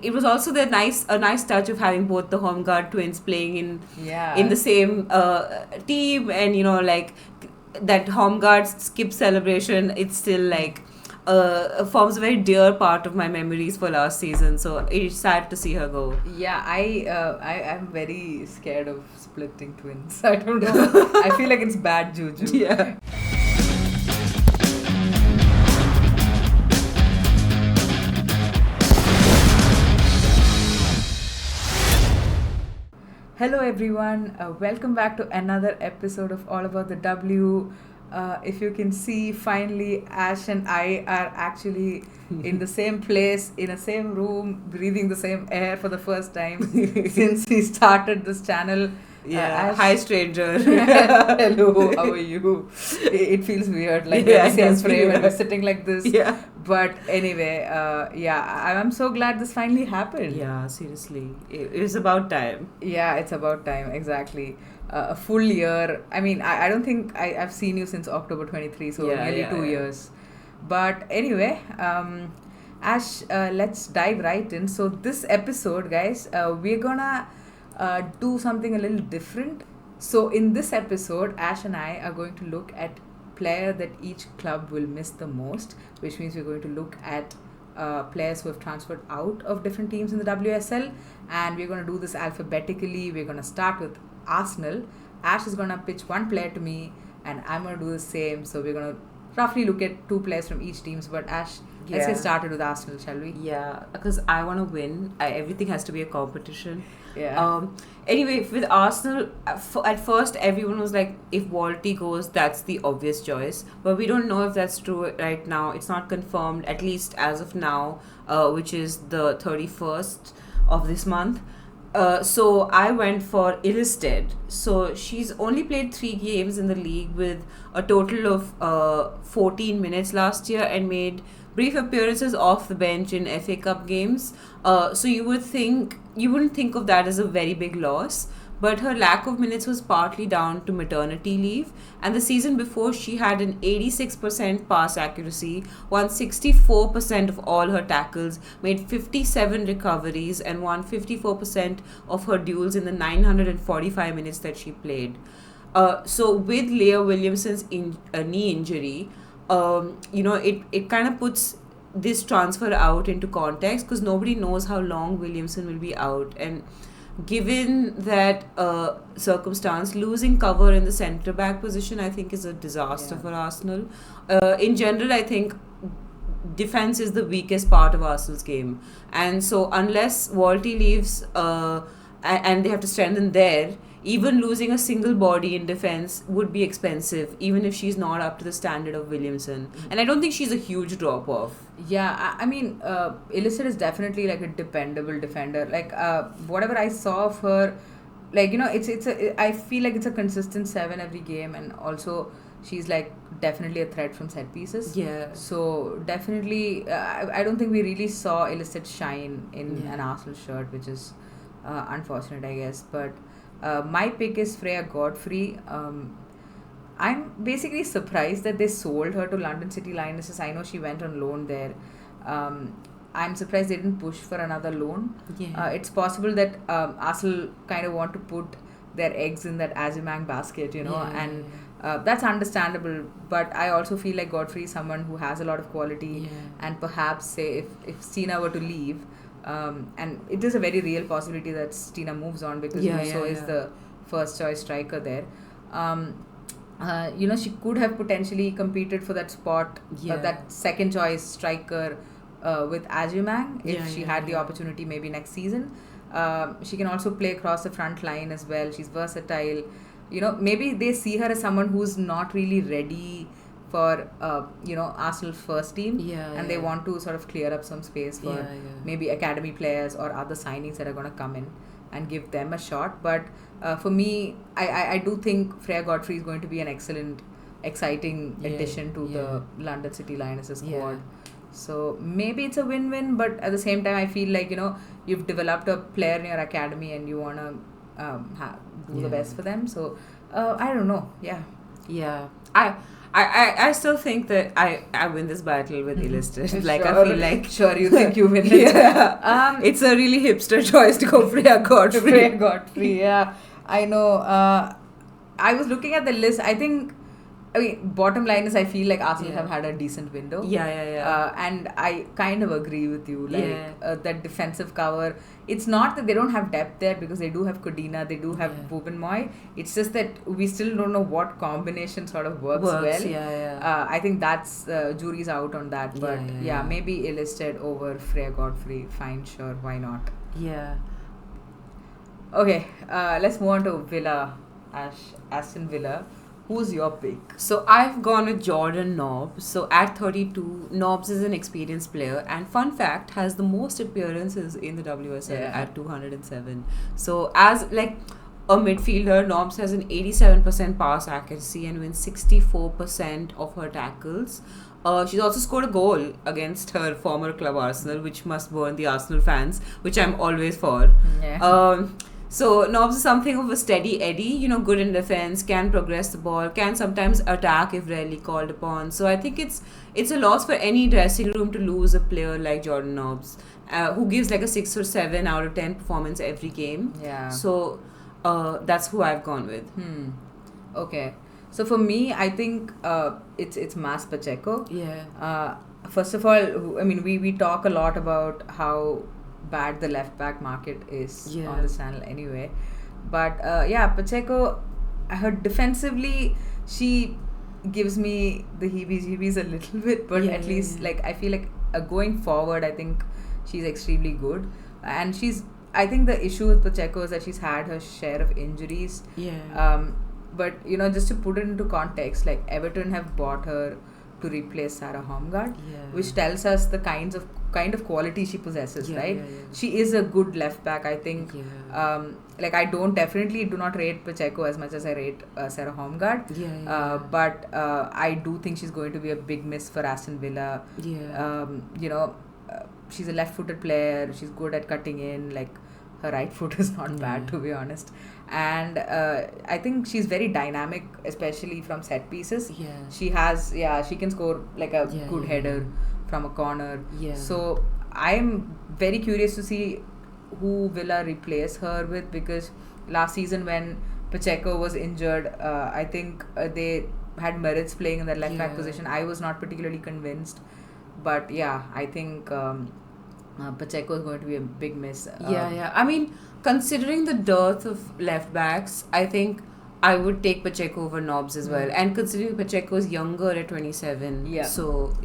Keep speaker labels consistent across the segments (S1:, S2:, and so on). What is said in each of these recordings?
S1: It was also a nice touch of having both the home guard twins playing in the
S2: Yeah.
S1: same team, and like that home guard skip celebration. It's still like forms a very dear part of my memories for last season. So it's sad to see her go.
S2: Yeah, I am very scared of splitting twins. I don't know. I feel like it's bad juju.
S1: Yeah.
S2: Hello everyone, welcome back to another episode of All About the W. If you can see, finally Ash and I are actually in the same place, in the same room, breathing the same air for the first time since we started this channel.
S1: Yeah. Hi, stranger.
S2: Hello, how are you? It feels weird, like we're in the same frame and we're sitting like this.
S1: Yeah.
S2: But anyway, I'm so glad this finally happened.
S1: Yeah, seriously. It was about time.
S2: Yeah, it's about time, exactly. A full year. I mean, I don't think I've seen you since October 23, so nearly 2 years. But anyway, Ash, let's dive right in. So, this episode, guys, we're gonna do something a little different. So, in this episode, Ash and I are going to look at player that each club will miss the most, which means we're going to look at players who have transferred out of different teams in the WSL, and we're going to do this alphabetically. We're going to start with Arsenal. Ash is going to pitch one player to me, and I'm going to do the same. So we're going to roughly look at two players from each team. But Ash, let's get started with Arsenal, shall we?
S1: Yeah, because I want to win. Everything has to be a competition.
S2: Yeah.
S1: Anyway, with Arsenal, at first everyone was like, if Walty goes, that's the obvious choice. But we don't know if that's true right now. It's not confirmed, at least as of now, which is the 31st of this month. So I went for Ilestead. So she's only played 3 games in the league with a total of 14 minutes last year and made brief appearances off the bench in FA Cup games. So you wouldn't think of that as a very big loss. But her lack of minutes was partly down to maternity leave. And the season before, she had an 86% pass accuracy, won 64% of all her tackles, made 57 recoveries, and won 54% of her duels in the 945 minutes that she played. So with Leah Williamson's knee injury, it kind of puts this transfer out into context because nobody knows how long Williamson will be out. And given that circumstance, losing cover in the centre back position, I think, is a disaster for Arsenal. In general, I think defense is the weakest part of Arsenal's game, and so unless Walty leaves and they have to strengthen there, even losing a single body in defense would be expensive, even if she's not up to the standard of Williamson. And I don't think she's a huge drop off.
S2: Yeah, I mean, Illicit is definitely like a dependable defender. Like, whatever I saw of her, like, I feel like it's a consistent 7 every game, and also she's like definitely a threat from set pieces.
S1: Yeah.
S2: So definitely, I don't think we really saw Illicit shine in an Arsenal shirt, which is unfortunate, I guess. But my pick is Freya Godfrey. I'm basically surprised that they sold her to London City Lionesses. I know she went on loan there. I'm surprised they didn't push for another loan.
S1: Yeah.
S2: It's possible that Arsenal kind of want to put their eggs in that Azimang basket, and that's understandable. But I also feel like Godfrey is someone who has a lot of quality, and perhaps, say, if Stina were to leave, and it is a very real possibility that Stina moves on because Musso is the first choice striker there. She could have potentially competed for that spot, that second choice striker with Ajumang if she had the opportunity maybe next season. She can also play across the front line as well. She's versatile. Maybe they see her as someone who's not really ready for Arsenal's first team, and they want to sort of clear up some space for maybe academy players or other signings that are going to come in and give them a shot. But for me, I do think Freya Godfrey is going to be an excellent, exciting addition to the London City Lionesses squad. So maybe it's a win-win, but at the same time, I feel like you've developed a player in your academy and you want to do the best for them. So I don't know. Yeah.
S1: Yeah. I still think that I win this battle with illustrated. Like,
S2: Sure.
S1: I feel like
S2: Sure, you think you win it.
S1: yeah. It's a really hipster choice to go Freya Godfrey.
S2: Freya Godfrey, yeah. I know. I was looking at the list. I mean, bottom line is I feel like Arsenal have had a decent window.
S1: Yeah.
S2: And I kind of agree with you. Like,
S1: Yeah.
S2: that defensive cover, it's not that they don't have depth there because they do have Codina, they do have Bubenmoy. It's just that we still don't know what combination sort of works well.
S1: Yeah.
S2: I think that's, jury's out on that. But
S1: Yeah.
S2: maybe Illisted over Freya Godfrey. Fine, sure, why not?
S1: Yeah.
S2: Okay, let's move on to Villa, Aston Villa. Who's your pick?
S1: So I've gone with Jordan Nobbs. So at 32, Nobbs is an experienced player, and fun fact, has the most appearances in the WSL at 207. So as like a midfielder, Nobbs has an 87% pass accuracy and wins 64% of her tackles. She's also scored a goal against her former club Arsenal, which must burn the Arsenal fans, which I'm always for. So Nobbs is something of a steady Eddie, good in defense, can progress the ball, can sometimes attack if rarely called upon. So I think it's a loss for any dressing room to lose a player like Jordan Nobbs, who gives like a 6 or 7 out of 10 performance every game.
S2: Yeah.
S1: So that's who I've gone with.
S2: Okay. So for me, I think it's Mas Pacheco.
S1: Yeah.
S2: First of all, I mean, we talk a lot about how bad the left back market is on this channel anyway, but Pacheco, her defensively, she gives me the heebie-jeebies a little bit, but at least like I feel like going forward, I think she's extremely good, and I think the issue with Pacheco is that she's had her share of injuries. But just to put it into context, like Everton have bought her to replace Sarah Holmgard, which tells us the kind of quality she possesses, right? She is a good left back, I think. Like I definitely do not rate Pacheco as much as I rate Sarah Holmgard. But I do think she's going to be a big miss for Aston Villa. She's a left-footed player. She's good at cutting in. Like her right foot is not bad, to be honest. And I think she's very dynamic, especially from set pieces. She can score like a good header from a corner. So I'm very curious to see who Villa replace her with, because last season when Pacheco was injured, I think they had Meritz playing in the left back position. I was not particularly convinced, but I think Pacheco is going to be a big miss.
S1: I mean, considering the dearth of left backs, I think I would take Pacheco over Nobbs as well. And considering Pacheco is younger at 27. So,
S2: I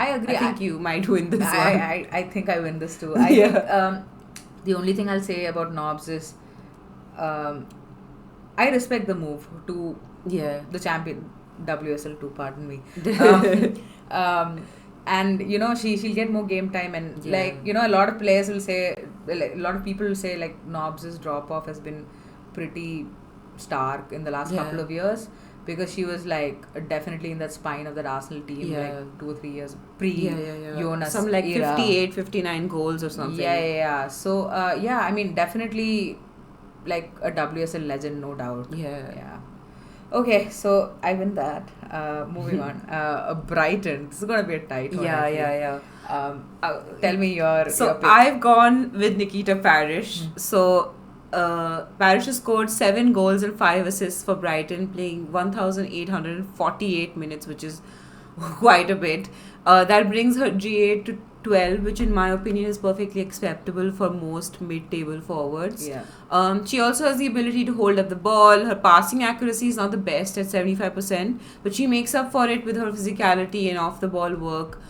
S2: agree.
S1: I think you might win this one.
S2: I think I win this too. I think the only thing I'll say about Nobbs is I respect the move to the champion WSL 2, pardon me. And she'll get more game time, and a lot of players will say, a lot of people will say like Nobbs' drop off has been pretty stark in the last couple of years, because she was like definitely in that spine of that Arsenal team like 2 or 3 years pre Jonas
S1: some like
S2: era.
S1: 58, 59 goals or something.
S2: So I mean, definitely like a WSL legend, no doubt. Okay, so I win that. Moving on. Brighton. This is going to be a tight one. Tell me your pick.
S1: I've gone with Nikita Parrish. So Parrish has scored 7 goals and 5 assists for Brighton, playing 1,848 minutes, which is quite a bit. That brings her GA to 12, which in my opinion is perfectly acceptable for most mid-table forwards. She also has the ability to hold up the ball. Her passing accuracy is not the best at 75%, but she makes up for it with her physicality and off-the-ball work.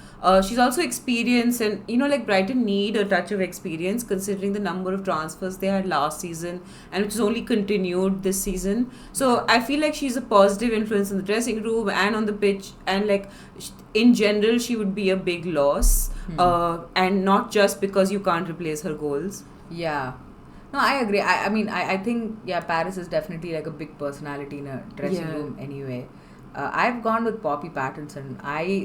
S1: She's also experienced, and like Brighton need a touch of experience considering the number of transfers they had last season, and which has only continued this season. So I feel like she's a positive influence in the dressing room and on the pitch, and like in general she would be a big loss, and not just because you can't replace her goals.
S2: No, I agree. I mean, I think Paris is definitely like a big personality in a dressing room anyway. I've gone with Poppy Pattinson.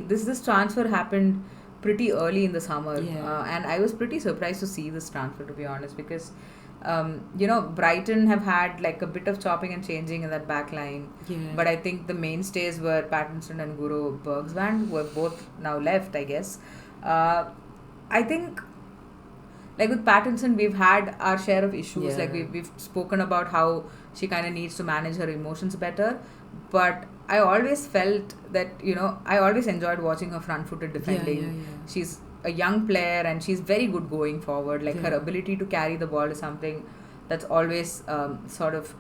S2: This transfer happened pretty early in the summer,
S1: Yeah.
S2: and I was pretty surprised to see this transfer, to be honest, because Brighton have had like a bit of chopping and changing in that back line.
S1: Yeah.
S2: But I think the mainstays were Pattinson and Guru Bergsman, who have both now left, I guess. I think, like with Pattinson, we've had our share of issues.
S1: Yeah.
S2: Like we've spoken about how she kind of needs to manage her emotions better. But I always felt that, I always enjoyed watching her front-footed defending.
S1: Yeah.
S2: She's a young player and she's very good going forward. Like her
S1: Yeah.
S2: ability to carry the ball is something that's always sort of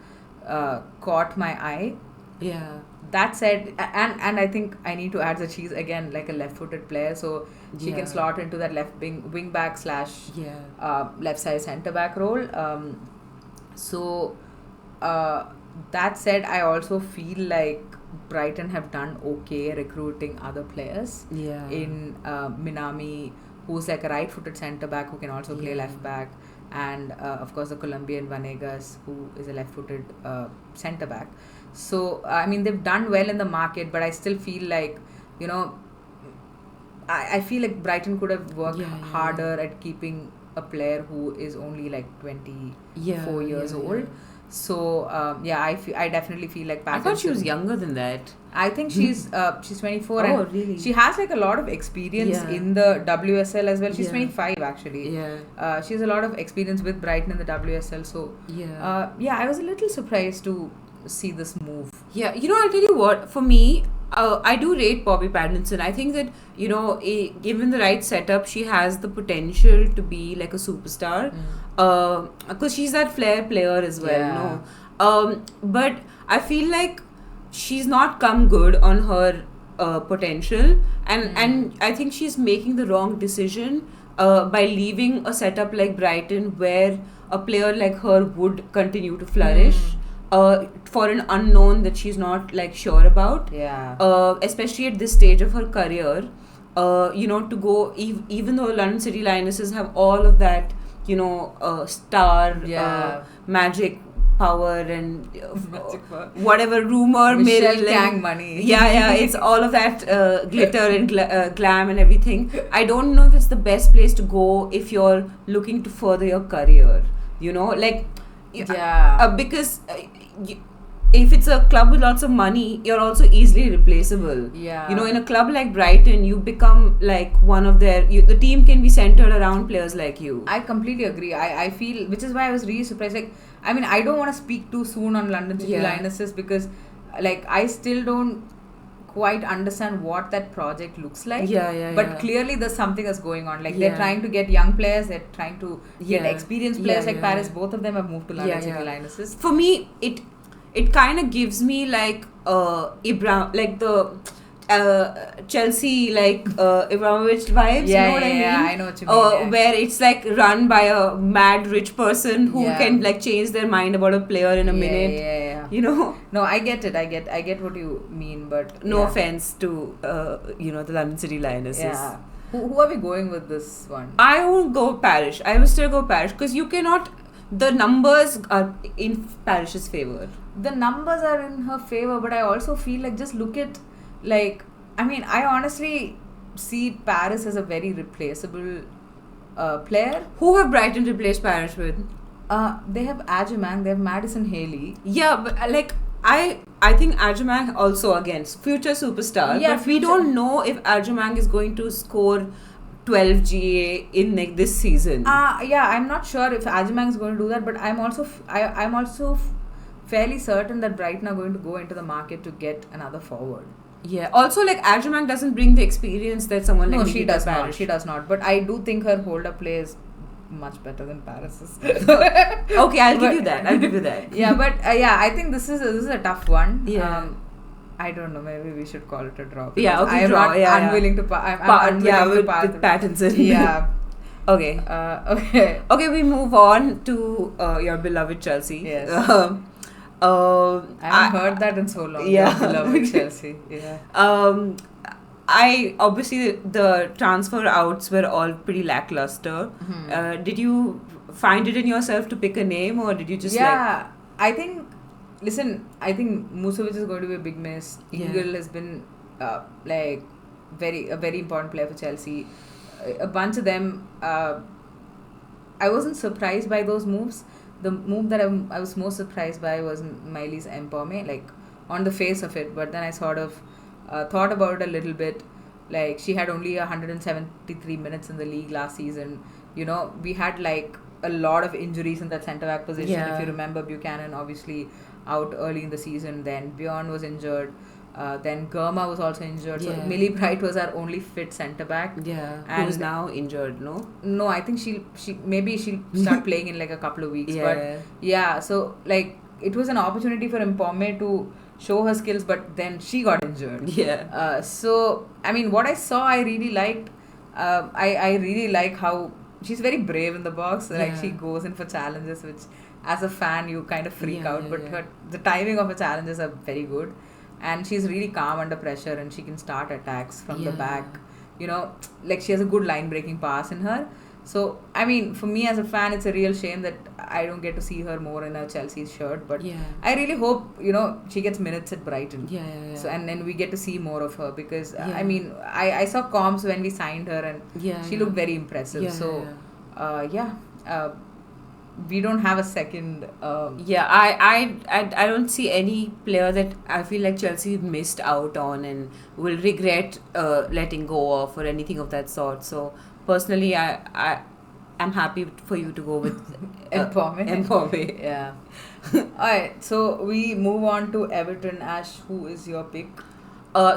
S2: caught my eye.
S1: Yeah.
S2: That said, and I think I need to add that she's again like a left-footed player, so she
S1: Yeah.
S2: can slot into that left wing back /
S1: Yeah.
S2: left side centre back role. So that said, I also feel like Brighton have done okay recruiting other players.
S1: Yeah.
S2: In Minami, who's like a right-footed centre back who can also play
S1: Yeah.
S2: left back, and of course the Colombian Vanegas, who is a left-footed centre back. So I mean, they've done well in the market, but I still feel like, I feel like Brighton could have worked harder at keeping a player who is only like 24 years old. So I definitely feel like Pattinson.
S1: I thought she was younger than that.
S2: I think she's 24.
S1: Oh,
S2: and
S1: really?
S2: She has like a lot of experience in the WSL as well. She's 25 actually.
S1: Yeah.
S2: She has a lot of experience with Brighton in the WSL. So I was a little surprised to see this move.
S1: Yeah, I'll tell you what, for me, I do rate Poppy Pattinson. I think that, given the right setup, she has the potential to be like a superstar. Because she's that flair player as well, but I feel like she's not come good on her potential, and I think she's making the wrong decision by leaving a setup like Brighton where a player like her would continue to flourish. For an unknown that she's not like sure about, especially at this stage of her career, to go even though London City Lionesses have all of that, star magic power and whatever rumor
S2: Michelle Kang money.
S1: It's all of that glitter and glam and everything. I don't know if it's the best place to go if you're looking to further your career, because if it's a club with lots of money, you're also easily replaceable. In a club like Brighton, you become like one of the team can be centered around players like you.
S2: I completely agree. I feel, which is why I was really surprised. Like, I mean, I don't want to speak too soon on London City Lionesses because, like, I still don't quite understand what that project looks like. But clearly there's something that's going on. Like, they're trying to get young players, they're trying to get experienced players like Paris. Both of them have moved to London City Lionesses.
S1: For me, it kind of gives me like the Chelsea Ibrahimovic vibes. You know what I mean?
S2: I know what you mean.
S1: Where it's like run by a mad rich person who can like change their mind about a player in a minute.
S2: No, I get it. I get what you mean, but
S1: no offense to the London City Lionesses.
S2: Yeah. Who are we going with this one?
S1: I won't go Parish. I will still go Parish because you cannot. The numbers are in Parish's favor.
S2: The numbers are in her favor, but I also feel like just look at, like, I mean, I honestly see Paris as a very replaceable player.
S1: Who have Brighton replaced Parish with?
S2: They have Ajamang, they have Madison Haley.
S1: Yeah, but I think Ajamang also against future superstar.
S2: Yeah,
S1: but we don't know if Ajamang is going to score 12 GA in like this season.
S2: I'm not sure if Ajamang is going to do that, but I'm also fairly certain that Brighton are going to go into the market to get another forward.
S1: Yeah. Also, like, Ajamang doesn't bring the experience that someone like
S2: she does not. She does not. But I do think her hold-up play is much better than Paris's.
S1: Okay, I'll give you that.
S2: Yeah, but I think this is a tough one.
S1: Yeah.
S2: I don't know. Maybe we should call it a draw.
S1: Yeah, okay,
S2: I am
S1: draw.
S2: not unwilling to. I'm unwilling to pass
S1: with Pattinson.
S2: Yeah.
S1: Okay.
S2: Okay.
S1: Okay, we move on to your beloved Chelsea.
S2: Yes.
S1: I
S2: haven't heard that in so long.
S1: Yeah.
S2: Your beloved Chelsea. Yeah.
S1: I obviously the transfer outs were all pretty lackluster.
S2: Mm-hmm.
S1: Did you find it in yourself to pick a name, or did you just
S2: I think Musovic is going to be a big miss. Ingel has been a very important player for Chelsea. A bunch of them. I wasn't surprised by those moves. The move that I was most surprised by was Miley's Empome, like on the face of it. But then I sort of thought about it a little bit. Like, she had only 173 minutes in the league last season. You know, we had like a lot of injuries in that centre back position.
S1: Yeah.
S2: If you remember, Buchanan obviously out early in the season. Then Bjorn was injured. Then Germa was also injured. So Millie Bright was our only fit centre back.
S1: Yeah,
S2: and
S1: who's now injured?
S2: No, I think she'll start playing in like a couple of weeks. But yeah, so like it was an opportunity for Mpome to show her skills, but then she got injured.
S1: Yeah.
S2: So I mean, what I saw, I really liked. I really like how she's very brave in the box. Like, she goes in for challenges, which as a fan you kind of freak out. But the timing of her challenges are very good. And she's really calm under pressure, and she can start attacks from the back. You know, like, she has a good line breaking pass in her. So, I mean, for me as a fan, it's a real shame that I don't get to see her more in a Chelsea shirt. But I really hope, you know, she gets minutes at Brighton. So, and then we get to see more of her, because, I mean, I saw comms when we signed her, and she looked very impressive. We don't have a second.
S1: I don't see any player that I feel like Chelsea missed out on and will regret letting go of, or anything of that sort. So personally, I'm happy for you to go with
S2: Mpome. Yeah. Alright, so we move on to Everton. Ash, who is your pick?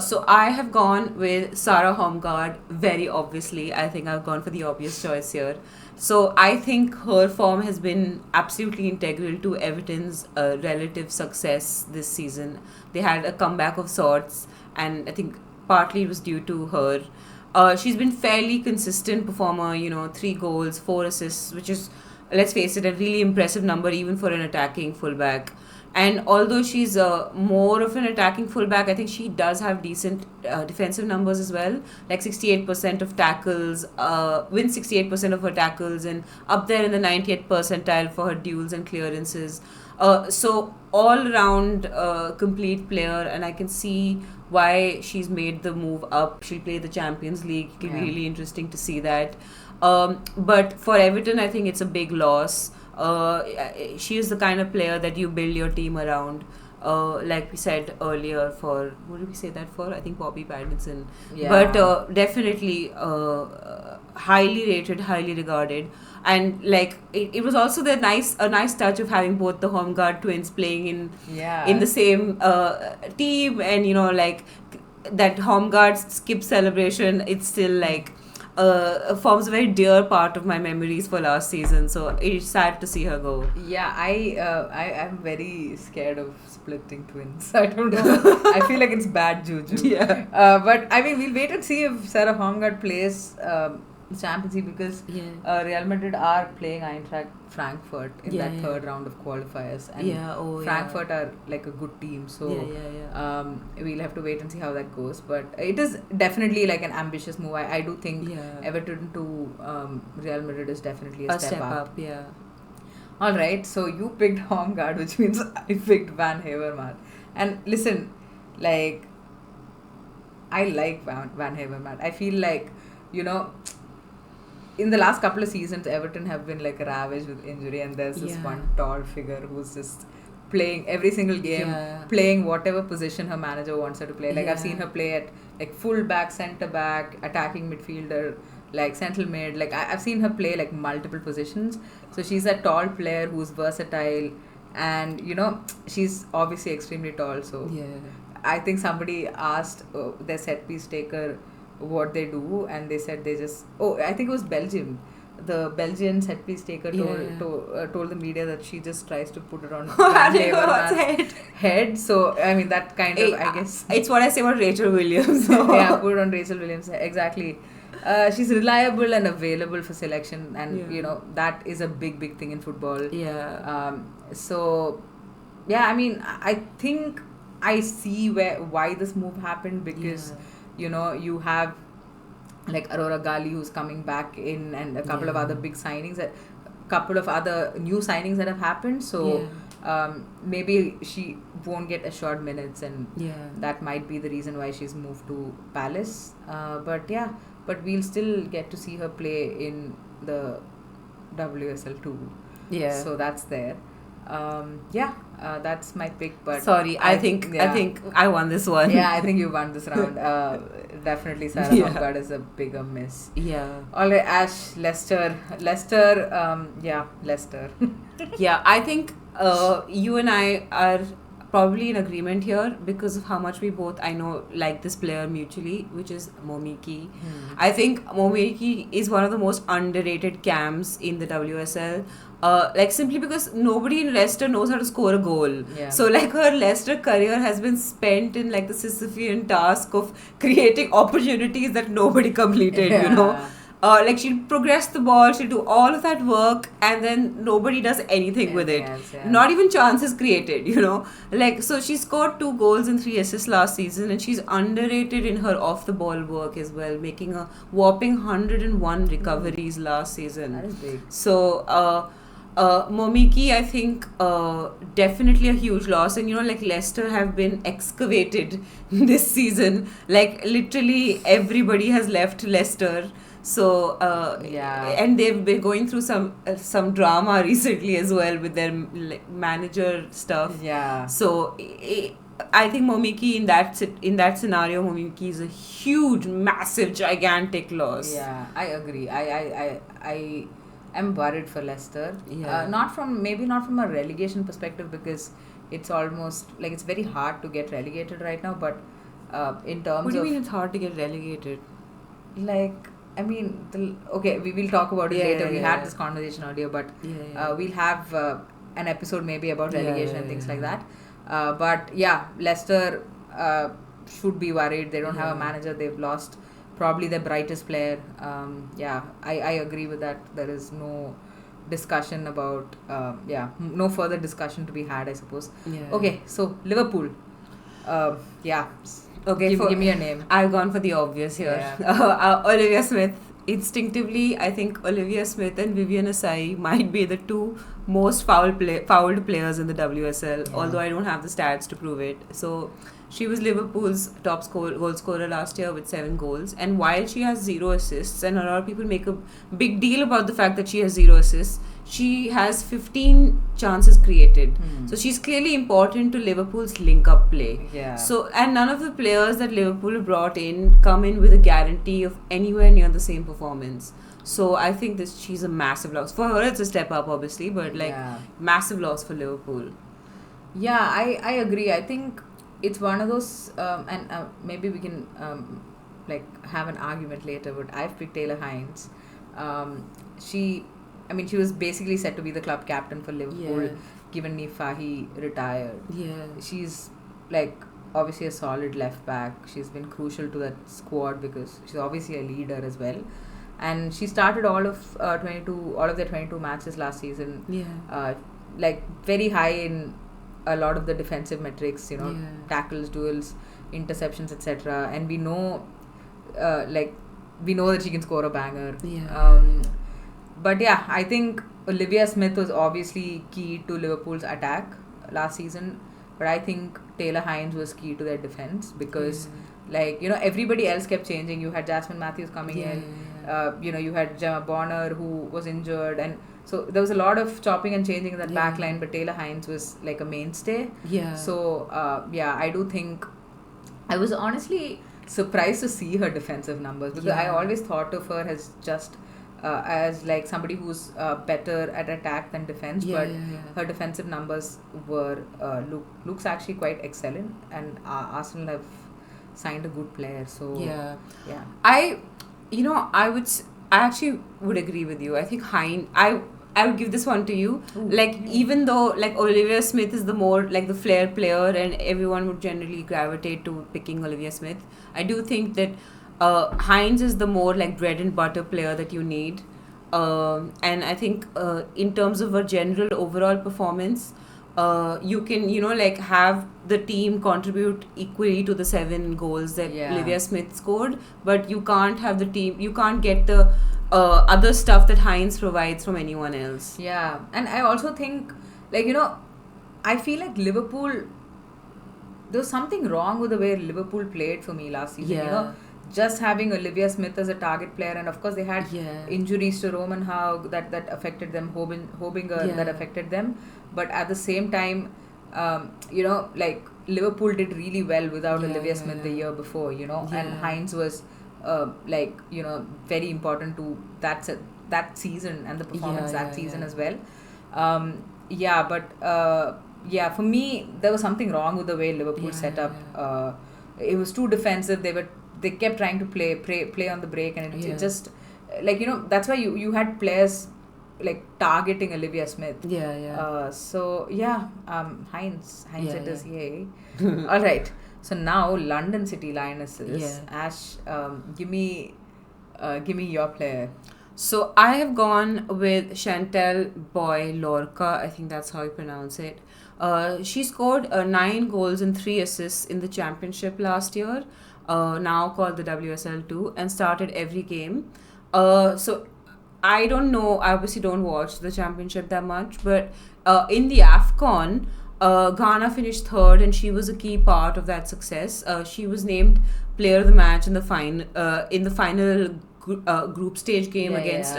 S1: So I have gone with Sarah Holmgard, very obviously. I think I've gone for the obvious choice here. So I think her form has been absolutely integral to Everton's relative success this season. They had a comeback of sorts, and I think partly it was due to her. She's been fairly consistent performer, 3 goals, 4 assists, which is, let's face it, a really impressive number even for an attacking fullback. And although she's more of an attacking fullback, I think she does have decent defensive numbers as well. Like 68% of tackles, wins 68% of her tackles, and up there in the 90th percentile for her duels and clearances. So all around complete player, and I can see why she's made the move up. She'll play the Champions League. It'll be really interesting to see that. But for Everton, I think it's a big loss. She is the kind of player that you build your team around. Like we said earlier, for what did we say that for? I think Bobby Pattinson. But definitely highly rated, highly regarded, and like it was also a nice touch of having both the Holmgard twins playing in the same team, and like that Holmgard skip celebration. It's still like. Forms a very dear part of my memories for last season, so it's sad to see her go.
S2: I'm very scared of splitting twins. I don't know. I feel like it's bad juju. But I mean, we'll wait and see if Sarah Holmgard plays Champions League, because Real Madrid are playing Eintracht Frankfurt in that third round of qualifiers, and Frankfurt are like a good team, so we'll have to wait and see how that goes. But it is definitely like an ambitious move. I do think Everton to Real Madrid is definitely a step up. Alright, so you picked Holmgard, which means I picked Van Havermaet. And listen, like, I like Van Havermaet. I feel like, in the last couple of seasons, Everton have been like ravaged with injury, and there's this one tall figure who's just playing every single game, playing whatever position her manager wants her to play. Like, I've seen her play at like full back, centre back, attacking midfielder, like central mid. Like, I've seen her play like multiple positions. So she's a tall player who's versatile, and she's obviously extremely tall. So I think somebody asked their set piece taker what they do, and they said they just I think it was Belgium. The Belgian set piece taker told the media that she just tries to put it on Van Havermaet's head. So I mean, that kind of, I guess
S1: it's what I say about Rachel Williams.
S2: Yeah, put it on Rachel Williams, exactly. She's reliable and available for selection, and that is a big thing in football. So I mean, I think I see why this move happened, because you have like Aurora Gali, who's coming back in, and a couple of other big signings, a couple of other new signings that have happened. So Maybe she won't get assured minutes, and
S1: Yeah.
S2: that might be the reason why she's moved to Palace. But we'll still get to see her play in the WSL too.
S1: Yeah.
S2: So that's there. That's my pick. But
S1: sorry, I think I won this one.
S2: Yeah, I think you won this round. Definitely Sarah Hoggaard is a bigger miss.
S1: Yeah.
S2: All right, Ash, Leicester. Leicester.
S1: Yeah, I think you and I are probably in agreement here because of how much we both, I know, like this player mutually, which is Momiki. I think Momiki is one of the most underrated cams in the WSL. Simply because nobody in Leicester knows how to score a goal.
S2: Yeah.
S1: So her Leicester career has been spent in the Sisyphean task of creating opportunities that nobody completed, she'll progress the ball, she'll do all of that work, and then nobody does anything with it. Not even chances created, So she scored 2 goals and 3 assists last season, and she's underrated in her off the ball work as well, making a whopping 101 recoveries last season.
S2: That is big.
S1: So, Momiki, I think, definitely a huge loss. And, Leicester have been excavated this season. Literally everybody has left Leicester. So, and they've been going through some drama recently as well with their manager stuff.
S2: Yeah.
S1: So, I think Momiki in that scenario, Momiki is a huge, massive, gigantic loss.
S2: Yeah, I agree. I am worried for Leicester.
S1: Yeah.
S2: Maybe not from a relegation perspective, because it's almost it's very hard to get relegated right now. But in terms of,
S1: what do you mean it's hard to get relegated?
S2: Okay, we will talk about it later. We had this conversation earlier, but we'll have an episode maybe about relegation and things like that. But Leicester should be worried. They don't have a manager. They've lost probably their brightest player. I agree with that. There is no discussion about no further discussion to be had, I suppose. Okay, so Liverpool. Okay, give me a name.
S1: I've gone for the obvious here. Olivia Smith. Instinctively, I think Olivia Smith and Vivian Asai might be the 2 most fouled players in the WSL, although I don't have the stats to prove it. So she was Liverpool's top goal scorer last year with 7 goals. And while she has 0 assists, and a lot of people make a big deal about the fact that she has 0 assists, she has 15 chances created. So she's clearly important to Liverpool's link-up play.
S2: Yeah.
S1: So, and none of the players that Liverpool brought in come in with a guarantee of anywhere near the same performance. So I think she's a massive loss. For her, it's a step up, obviously, but massive loss for Liverpool.
S2: Yeah, I agree. I think it's one of those, and maybe we can have an argument later, but I've picked Taylor Hines. She was basically set to be the club captain for Liverpool, given Fahy retired.
S1: Yeah.
S2: She's obviously a solid left back. She's been crucial to that squad because she's obviously a leader as well. And she started all of their 22 matches last season.
S1: Yeah.
S2: Very high in a lot of the defensive metrics, tackles, duels, interceptions, etc. And we know that she can score a banger.
S1: Yeah.
S2: But I think Olivia Smith was obviously key to Liverpool's attack last season. But I think Taylor Hines was key to their defense because, everybody else kept changing. You had Jasmine Matthews coming in. You had Gemma Bonner who was injured, and so there was a lot of chopping and changing in that back line. But Taylor Hines was a mainstay.
S1: Yeah.
S2: So I do think I was honestly surprised to see her defensive numbers because I always thought of her as just as somebody who's better at attack than defense, but her defensive numbers were looks actually quite excellent, and Arsenal have signed a good player. So
S1: I actually would agree with you. I think I would give this one to you.
S2: Ooh,
S1: even though Olivia Smith is the more the flair player, and everyone would generally gravitate to picking Olivia Smith, I do think that Hines is the more bread and butter player that you need. And I think in terms of a general overall performance, you can have the team contribute equally to the 7 goals that Olivia Smith scored, but you can't get the other stuff that Hines provides from anyone else.
S2: Yeah, and I also think I feel like Liverpool, there was something wrong with the way Liverpool played for me last season.
S1: Yeah.
S2: You know, just having Olivia Smith as a target player, and of course they had injuries to Roman Haug that affected them, Hobinger that affected them. But at the same time, you know, like Liverpool did really well without Olivia Smith the year before. You know, and Heinz was like, you know, very important to that season and the performance that season as well. But for me, there was something wrong with the way Liverpool set up. It was too defensive. They kept trying to play on the break, and it just, like, you know, that's why you had players like targeting Olivia Smith. Heinz it is, yay. All right. So now London City Lionesses. Ash, give me your player.
S1: So I have gone with Chantal Boy Lorca. I think that's how you pronounce it. She scored 9 goals and 3 assists in the championship last year, now called the WSL 2, and started every game. So I don't know, I obviously don't watch the championship that much, but in the AFCON, Ghana finished 3rd, and she was a key part of that success. She was named player of the match in the final group stage game against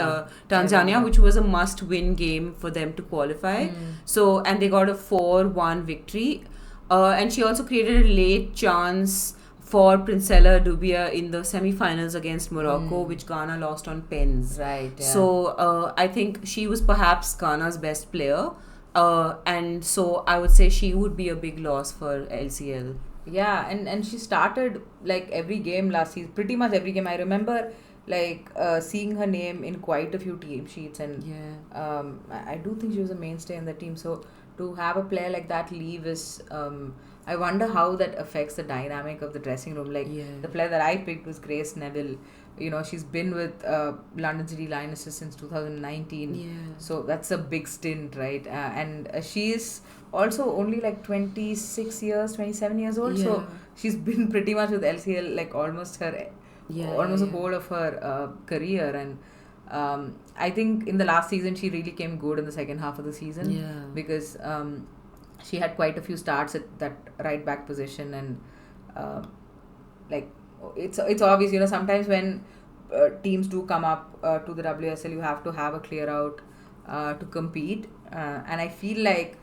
S1: Tanzania, which was a must-win game for them to qualify. So, and they got a 4-1 victory. And she also created a late chance for Princella Dubia in the semi-finals against Morocco, which Ghana lost on pens.
S2: Right. Yeah.
S1: So, I think she was perhaps Ghana's best player. And so I would say she would be a big loss for LCL.
S2: Yeah, and she started like every game last season, pretty much every game. I remember like seeing her name in quite a few team sheets, and I do think she was a mainstay in the team. So to have a player like that leave is, I wonder how that affects the dynamic of the dressing room. Like the player that I picked was Grace Neville. You know, she's been with London City Lionesses since 2019. So that's a big stint, right? And she is also only like 27 years old. So she's been pretty much with LCL like almost the whole of her career. And I think in the last season she really came good in the second half of the season, because she had quite a few starts at that right back position, and like it's obvious, you know, sometimes when teams do come up to the WSL, you have to have a clear out to compete, and I feel like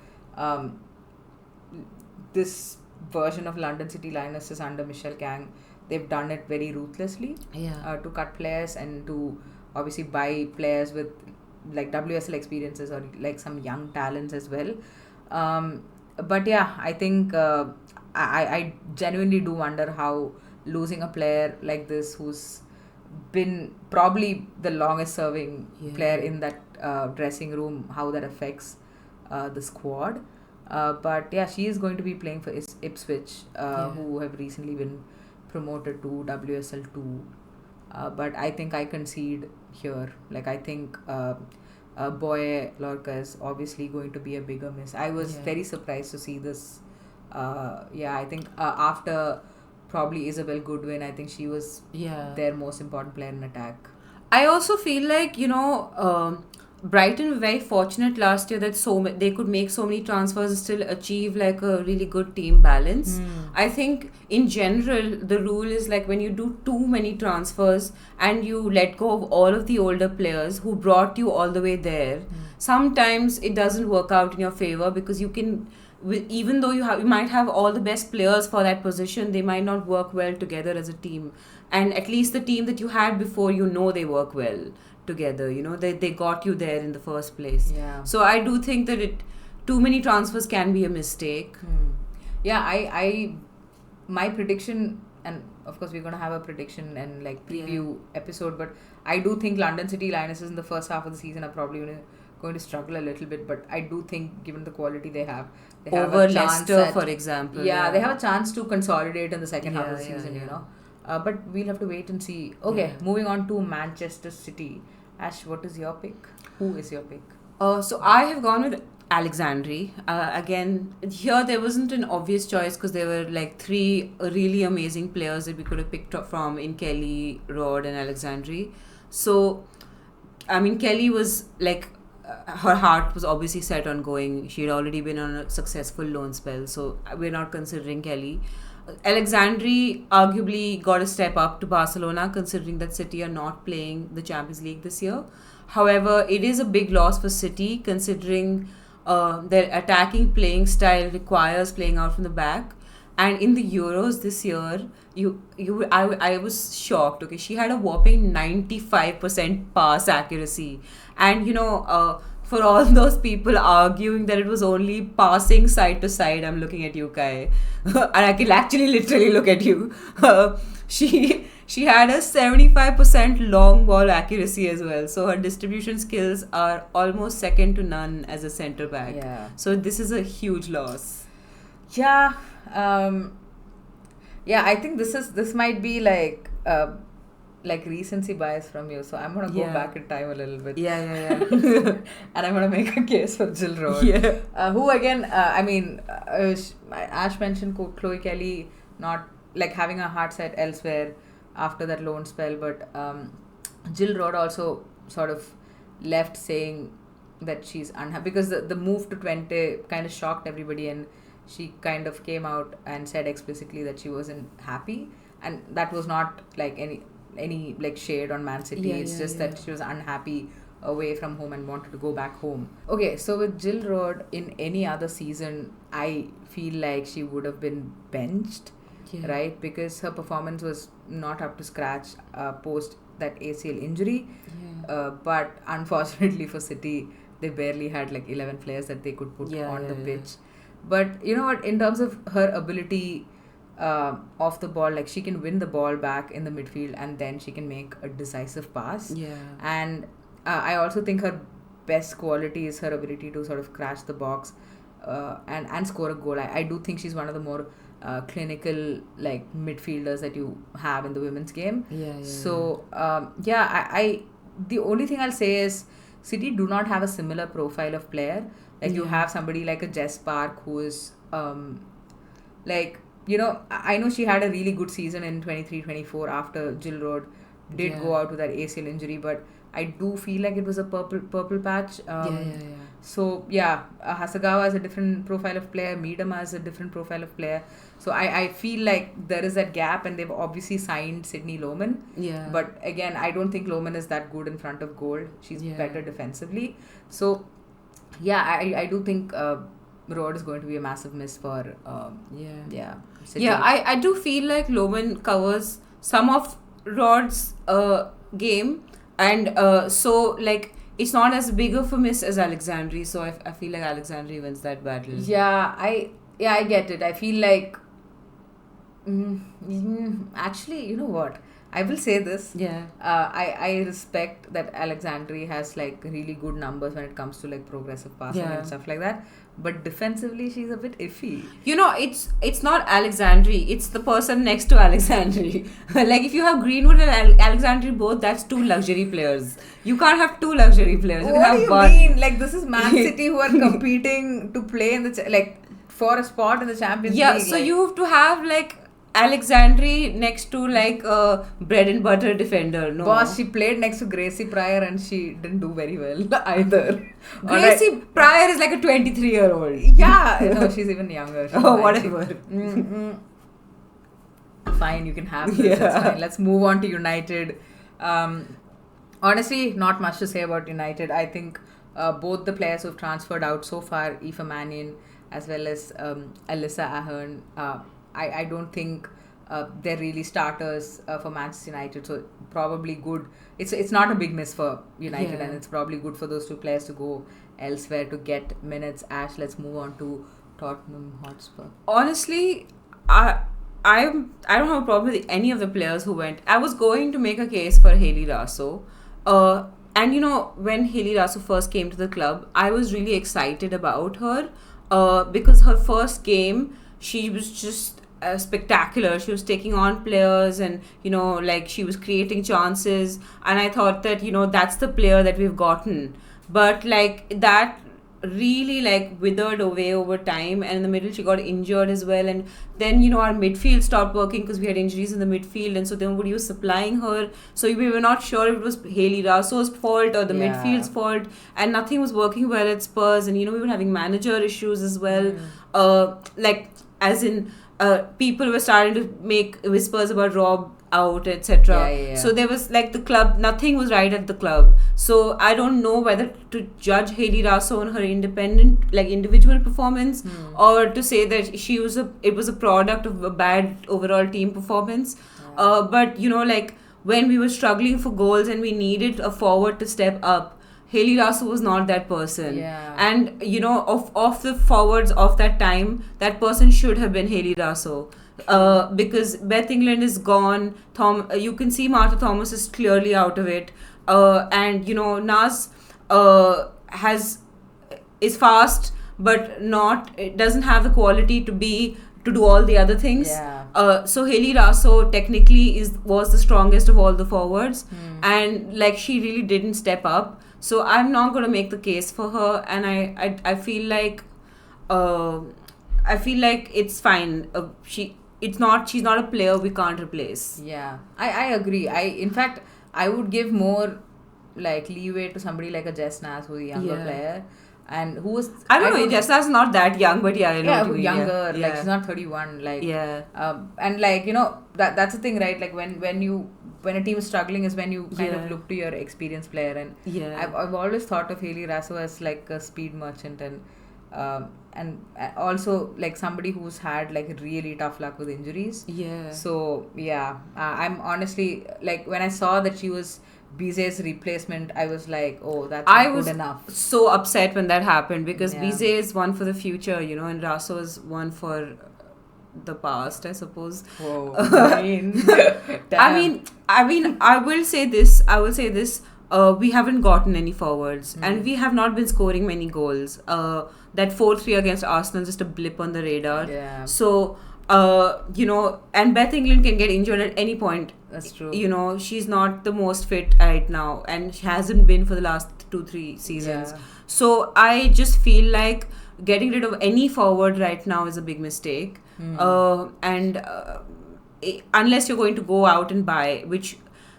S2: this version of London City Lionesses under Michelle Kang, they've done it very ruthlessly to cut players and to obviously buy players with like WSL experiences or like some young talents as well. But yeah, I think I genuinely do wonder how losing a player like this, who's been probably the longest serving player in that dressing room, how that affects the squad. But yeah, she is going to be playing for Ipswich, who have recently been promoted to WSL 2. But I think I concede here. Like, I think Boye Lorca is obviously going to be a bigger miss. I was very surprised to see this. I think after probably Isabel Goodwin, I think she was their most important player in attack.
S1: I also feel like, you know, Brighton were very fortunate last year that they could make so many transfers and still achieve like a really good team balance. I think in general the rule is like when you do too many transfers and you let go of all of the older players who brought you all the way there, sometimes it doesn't work out in your favor, because you can, even though you might have all the best players for that position, they might not work well together as a team. And at least the team that you had before, you know, they work well together, you know, they got you there in the first place. So I do think that too many transfers can be a mistake.
S2: I my prediction, and of course we're going to have a prediction and like preview episode, but I do think London City Lionesses in the first half of the season are probably going to struggle a little bit, but I do think given the quality they have
S1: over Leicester, for example,
S2: they have a chance to consolidate in the second half of the season, you know. But we'll have to wait and see. Okay, moving on to Manchester City. Ash, what is your pick? Who is your pick?
S1: So I have gone with Alexandri. Again, here there wasn't an obvious choice because there were like 3 really amazing players that we could have picked up from in Kelly, Roord and Alexandri. So, I mean, Kelly was like her heart was obviously set on going. She had already been on a successful loan spell, so we're not considering Kelly. Alexandri arguably got a step up to Barcelona, considering that City are not playing the Champions League this year. However, it is a big loss for City, considering their attacking playing style requires playing out from the back. And in the Euros this year, I was shocked. Okay, she had a whopping 95% pass accuracy, and for all those people arguing that it was only passing side to side, I'm looking at you, Kai, and I can actually literally look at you. She had a 75% long ball accuracy as well. So her distribution skills are almost second to none as a centre back.
S2: Yeah.
S1: So this is a huge loss.
S2: Yeah. I think this might be like recency bias from you. So I'm gonna go back in time a little bit.
S1: Yeah.
S2: And I'm gonna make a case for Jill Roord.
S1: Yeah.
S2: Who again? Ash mentioned Chloe Kelly not like having a heart set elsewhere after that loan spell, but Jill Roord also sort of left saying that she's unhappy because the move to Twente kind of shocked everybody, and she kind of came out and said explicitly that she wasn't happy, and that was not like any like shade on ManCity. It's just that she was unhappy away from home and wanted to go back home. Okay, so with Jill Roord, in any other season, I feel like she would have been benched. Yeah. Right, because her performance was not up to scratch post that ACL injury. Yeah. But unfortunately for City, they barely had like 11 players that they could put on the pitch. But you know what, in terms of her ability off the ball, like she can win the ball back in the midfield and then she can make a decisive pass. Yeah. And I also think her best quality is her ability to sort of crash the box and score a goal. I do think she's one of the more clinical like midfielders that you have in the women's game. So I the only thing I'll say is City do not have a similar profile of player. Like you have somebody like a Jess Park who is I know she had a really good season in 23-24 after Jill Roord did go out with that ACL injury, but I do feel like it was a purple patch. So Hasagawa is a different profile of player, Miedema is a different profile of player. So I feel like there is that gap, and they've obviously signed Sydney Lohman. Yeah. But again, I don't think Lohman is that good in front of goal. She's better defensively. So I do think Roord is going to be a massive miss for City.
S1: I do feel like Lohman covers some of Roord's game, and so like it's not as big of a miss as Alexandri, so I feel like Alexandri wins that battle.
S2: I get it. I feel like actually, you know what, I will say this. I respect that Alexandri has like really good numbers when it comes to like progressive passing and stuff like that. But defensively, she's a bit iffy.
S1: It's not Alexandri. It's the person next to Alexandri. Like if you have Greenwood and Alexandri both, that's two luxury players. You can't have two luxury players.
S2: What do you mean? Like this is ManCity who are competing to play in the for a spot in the Champions League.
S1: Yeah, so you have to have like Alexandri next to like a bread and butter defender. No,
S2: boss, she played next to Gracie Pryor and she didn't do very well either.
S1: Gracie Pryor is like a 23-year-old.
S2: Yeah, no, she's even younger.
S1: Whatever.
S2: Fine, you can have this. It's fine. Let's move on to United. Honestly, not much to say about United. I think both the players who've transferred out so far, Aoife Mannion as well as Alyssa Ahern, I don't think they're really starters for Manchester United, so probably good. It's not a big miss for United, and it's probably good for those two players to go elsewhere to get minutes. Ash, let's move on to Tottenham Hotspur.
S1: Honestly, I don't have a problem with any of the players who went. I was going to make a case for Hayley Raso. And when Hayley Raso first came to the club, I was really excited about her because her first game, she was just spectacular. She was taking on players and, like she was creating chances. And I thought that, that's the player that we've gotten. But like that really like withered away over time, and in the middle she got injured as well, and then our midfield stopped working because we had injuries in the midfield, and so then nobody was supplying her, so we were not sure if it was Hayley Rasso's fault or the midfield's fault, and nothing was working well at Spurs, and we were having manager issues as well. Like as in people were starting to make whispers about Rob out, etc. So there was like the club, nothing was right at the club. So I don't know whether to judge Hayley Rasso on her independent, like individual performance, or to say that it was a product of a bad overall team performance. But like when we were struggling for goals and we needed a forward to step up, Hayley Rasso was not that person. And of the forwards of that time, that person should have been Hayley Rasso. Because Beth England is gone. You can see Martha Thomas is clearly out of it. And Naz is fast, but it doesn't have the quality to do all the other things. So Hayley Rasso technically was the strongest of all the forwards, and like she really didn't step up. So I'm not going to make the case for her, and I feel like it's fine. She's not a player we can't replace.
S2: I agree. In fact I would give more like leeway to somebody like a Jess Naz, who's a younger player, and who was,
S1: I don't know, Jess Naz is not that young, but I know
S2: who's younger. Like she's not 31. Like and like that's the thing, right? Like when a team is struggling is when you kind of look to your experienced player, and I've always thought of Hayley Rasso as like a speed merchant, and also like somebody who's had like really tough luck with injuries. So I'm honestly, like when I saw that she was Bizet's replacement, I was like, oh, that's not good enough.
S1: I was so upset when that happened, because Bizet is one for the future, and Rasso is one for the past, I suppose.
S2: Whoa.
S1: I mean, I will say this. We haven't gotten any forwards, and we have not been scoring many goals. That 4-3 against Arsenal is just a blip on the radar. So, and Beth England can get injured at any point.
S2: That's true.
S1: She's not the most fit right now, and she hasn't been for the last 2-3 seasons. So I just feel like getting rid of any forward right now is a big mistake. Unless you're going to go out and buy, which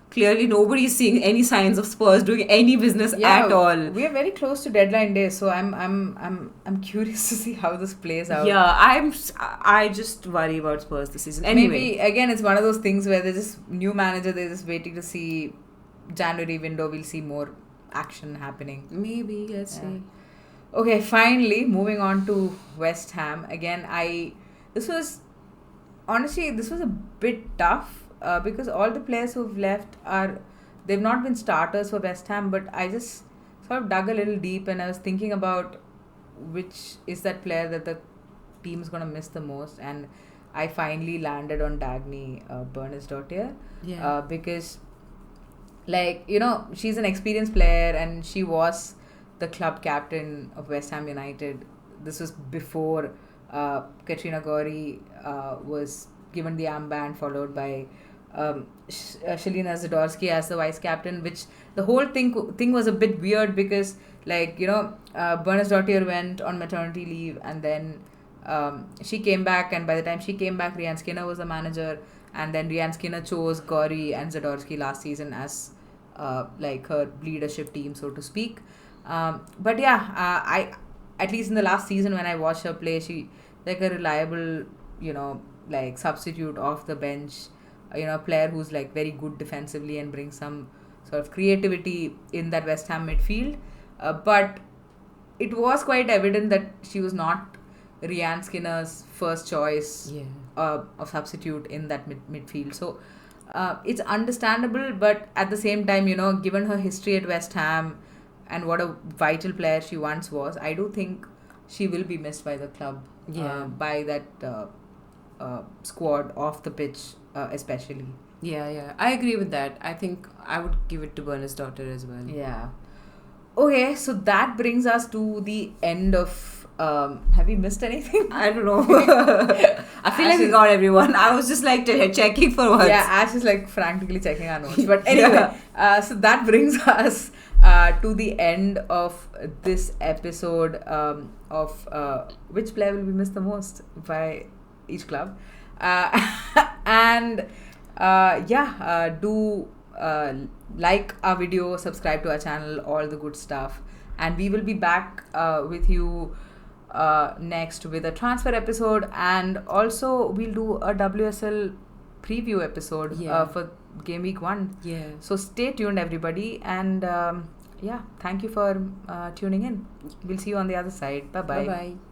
S1: clearly nobody is seeing any signs of Spurs doing any business at all.
S2: We are very close to deadline day, so I'm curious to see how this plays out.
S1: I just worry about Spurs this season. Anyway,
S2: maybe again it's one of those things where there's just new manager, they're just waiting to see January window, we'll see more action happening.
S1: Maybe, let's see.
S2: Okay, finally moving on to West Ham. Again, this was a bit tough. Because all the players who've left they've not been starters for West Ham, but I just sort of dug a little deep and I was thinking about which is that player that the team's going to miss the most, and I finally landed on Dagny Byrnesdottir. Because like she's an experienced player and she was the club captain of West Ham United. This was before Katrina Gorey was given the armband, followed by Shalina Zadorsky as the vice captain, which the whole thing was a bit weird because like Byrnesdottir went on maternity leave, and then she came back, and by the time she came back, Rhian Skinner was the manager, and then Rhian Skinner chose Gorey and Zadorsky last season as like her leadership team, so to speak. But I at least in the last season when I watched her play, she like a reliable like substitute off the bench, a player who's like very good defensively and brings some sort of creativity in that West Ham midfield. But it was quite evident that she was not Rhian Skinner's first choice of substitute in that midfield. So it's understandable, but at the same time, given her history at West Ham and what a vital player she once was, I do think she will be missed by the club, by that squad off the pitch especially.
S1: I agree with that. I think I would give it to Byrnesdottir as well.
S2: Okay, so that brings us to the end of have we missed anything?
S1: I don't know. I feel like we got everyone. I was just like checking for once.
S2: Ash is like frantically checking our notes. But anyway, so that brings us to the end of this episode of which player will we miss the most by each club. And do like our video, subscribe to our channel, all the good stuff. And we will be back with you next with a transfer episode, and also we'll do a WSL preview episode for game week 1.
S1: Yeah.
S2: So stay tuned, everybody, and thank you for tuning in. We'll see you on the other side. Bye bye.
S1: Bye bye.